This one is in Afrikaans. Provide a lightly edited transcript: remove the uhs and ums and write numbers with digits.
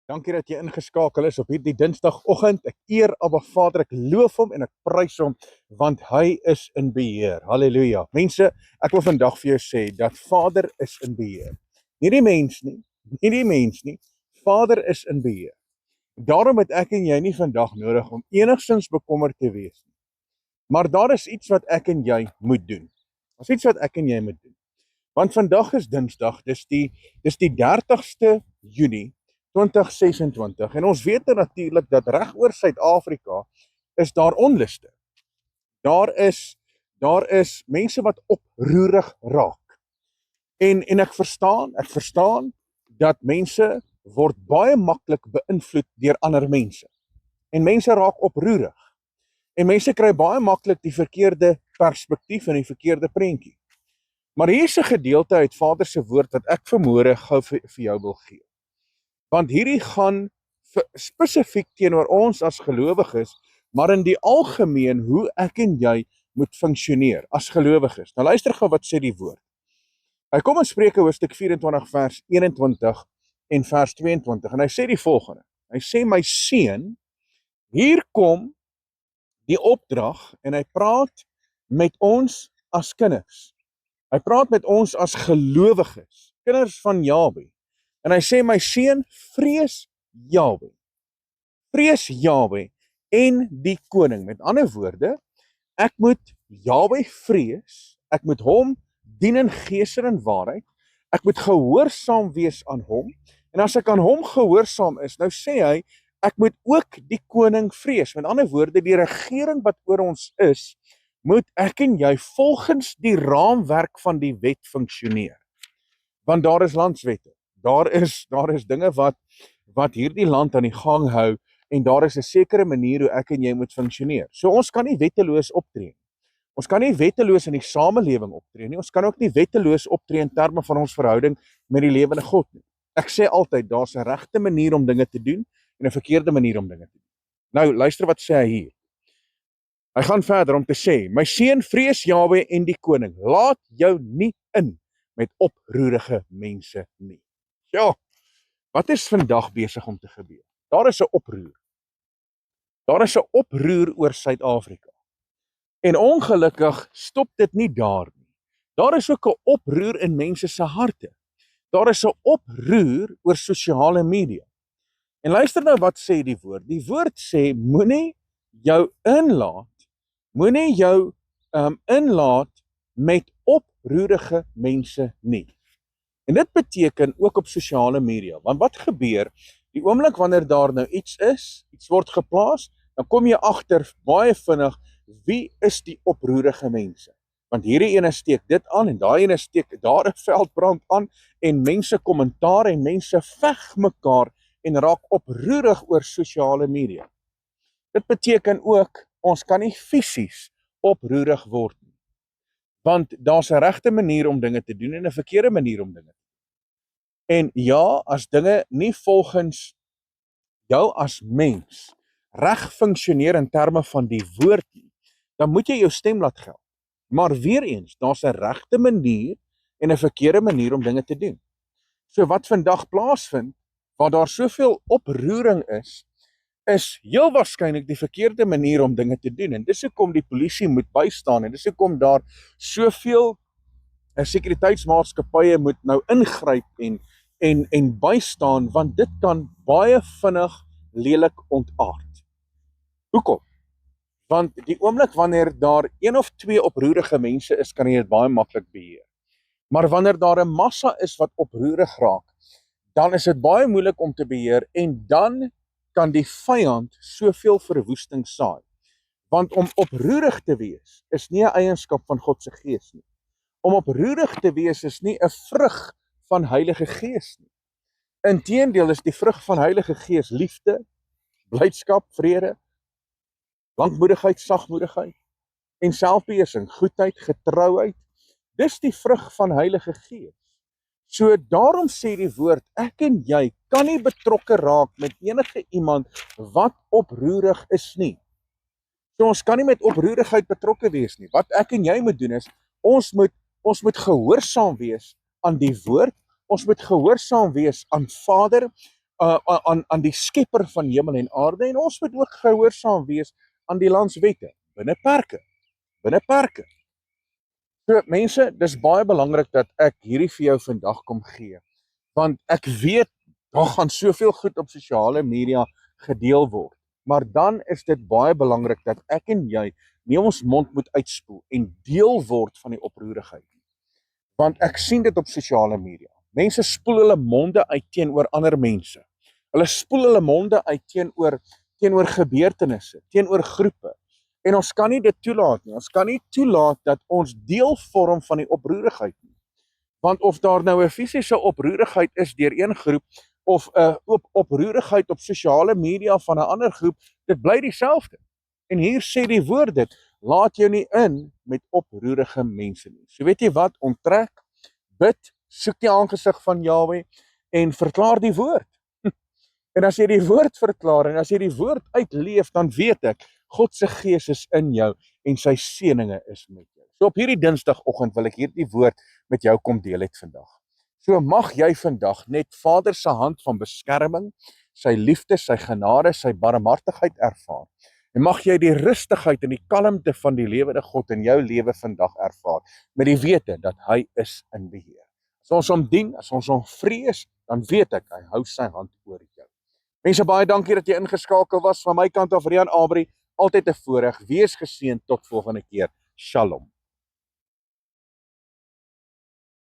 Dankie dat jy ingeskakel is op hierdie Dinsdagoggend. Ek eer Abba Vader, ek loof hom en ek prys hom want hy is in beheer. Halleluja. Mense, ek wil vandag vir jou sê dat Vader is in beheer. Nie die mens nie, nie die mens nie. Vader is in beheer. Daarom het ek en jy nie vandag nodig om enigstens bekommerd te wees nie. Maar daar is iets wat ek en jy moet doen. Daar's iets wat ek en jy moet doen. Want vandag is Dinsdag, dis die 30ste Junie 2026 en ons weet natuurlik dat reg oor Suid-Afrika is daar onluste. Daar is mense wat oproerig raak. En ek verstaan dat mense word baie maklik beïnvloed deur ander mense. En mense raak oproerig. En mense kry baie maklik die verkeerde perspektief en die verkeerde prentjie. Maar hier is 'n gedeelte uit Vader se woord wat ek vanmôre gou vir jou wil gee. Want hierdie gaan spesifiek teenoor ons as gelowiges, maar in die algemeen hoe ek en jy moet funksioneer as gelowiges. Nou luister gou wat sê die woord. Hy kom in Spreuke hoofstuk 24 vers 21 en vers 22 en hy sê die volgende. Hy sê my seun, hier kom die opdrag en hy praat met ons as kinders. Hy praat met ons as gelowiges, kinders van Jahwe. En hy sê my seun, vrees Jahwe. Vrees Jahwe en die koning. Met ander woorde, ek moet Jahwe vrees, ek moet hom dien in gees en in waarheid. Ek moet gehoorsaam wees aan hom. En as ek aan hom gehoorsaam is, nou sê hy, ek moet ook die koning vrees. Met ander woorde, die regering wat oor ons is, moet ek en jy volgens die raamwerk van die wet funksioneer. Want daar is landswette. Daar is dinge wat hierdie land aan die gang hou en daar is 'n sekere manier hoe ek en jy moet funksioneer. So ons kan nie wetteloos optree nie. Ons kan nie wetteloos in die samelewing optree nie. Ons kan ook nie wetteloos optree in terme van ons verhouding met die lewende God nie. Ek sê altyd daar's 'n regte manier om dinge te doen en 'n verkeerde manier om dinge te doen. Nou luister wat sê hy hier. Hy gaan verder om te sê, my seun, vrees Jahwe en die koning. Laat jou nie in met oproerige mense nie. Ja, wat is vandag besig om te gebeur? Daar is 'n oproer. Daar is 'n oproer oor Suid-Afrika. En ongelukkig stop dit nie daar nie. Daar is ook 'n oproer in mense se harte. Daar is 'n oproer oor sosiale media. En luister nou wat sê die woord. Die woord sê moenie jou inlaat met oproerige mense nie. En dit beteken ook op sosiale media, want wat gebeur, die oomblik wanneer daar nou iets word geplaas, dan kom jy agter baie vinnig, wie is die oproerige mense? Want hierdie ene steek dit aan, en daai ene steek daar 'n veldbrand aan, en mense kommentaar, en mense veg mekaar, en raak oproerig oor sosiale media. Dit beteken ook, ons kan nie fisies oproerig word nie. Want daar's 'n regte manier om dinge te doen, en 'n verkeerde manier om dinge te doen. En ja, as dinge nie volgens jou as mens reg funksioneer in terme van die woord nie, dan moet jy jou stem laat geld. Maar weer eens, daar's 'n regte manier en 'n verkeerde manier om dinge te doen. So wat vandag plaasvind, waar daar soveel oproering is heel waarskynlik die verkeerde manier om dinge te doen. En dis hoekom die polisie moet bystaan, en dis hoekom daar soveel sekuriteitsmaatskappye moet nou ingryp en bystaan, want dit kan baie vinnig lelik ontaard. Hoekom? Want die oomblik wanneer daar 1 of 2 oproerige mense is, kan jy dit baie maklik beheer. Maar wanneer daar 'n massa is wat oproerig raak, dan is dit baie moeilik om te beheer, en dan kan die vyand soveel verwoesting saai. Want om oproerig te wees is nie 'n eienskap van God se gees nie. Om oproerig te wees is nie 'n vrug van Heilige Gees nie. Inteendeel is die vrug van Heilige Gees liefde, blydskap, vrede, lankmoedigheid, sagmoedigheid en selfbeheersing, goedheid, getrouheid. Dis die vrug van Heilige Gees. So daarom sê die woord, ek en jy kan nie betrokke raak met enige iemand wat oproerig is nie. So ons kan nie met oproerigheid betrokke wees nie. Wat ek en jy moet doen is, ons moet gehoorsaam wees aan die woord, ons moet gehoorsaam wees aan Vader, aan die skepper van hemel en aarde, en ons moet ook gehoorsaam wees aan die landswette, binne perke. So mense, dis baie belangrik dat ek hierdie vir jou vandag kom gee, want ek weet, daar gaan soveel goed op sosiale media gedeel word, maar dan is dit baie belangrik dat ek en jy nie ons mond moet uitspoel en deel word van die oproerigheid nie. Want ek sien dit op sosiale media. Mense spoel hulle monde uit teenoor ander mense. Hulle spoel hulle monde uit teenoor gebeurtenisse, teenoor groepe. En ons kan nie dit toelaat nie. Ons kan nie toelaat dat ons deel vorm van die oproerigheid nie. Want of daar nou 'n fisiese oproerigheid is deur een groep of 'n oproerigheid op sosiale media van 'n ander groep, dit bly dieselfde. En hier sê die woord dit, laat jou nie in met oproerige mense nie. So weet jy wat, onttrek, bid, soek die aangesig van Jahwe en verklaar die woord. En as jy die woord verklaar en as jy die woord uitleef, dan weet ek, God se gees is in jou en sy seëninge is met jou. So op hierdie Dinsdagoggend wil ek hierdie woord met jou kom deel het vandag. So mag jy vandag net Vader se hand van beskerming, sy liefde, sy genade, sy barmhartigheid ervaar. En mag jy die rustigheid en die kalmte van die lewende God in jou lewe vandag ervaar, met die wete dat hy is in beheer. As ons hom dien, as ons hom vrees, dan weet ek, hy hou sy hand oor jou. Mense, baie dankie dat jy ingeskakel was. Van my kant af, Rian Abri, altyd 'n voorreg. Wees geseënd tot volgende keer. Shalom.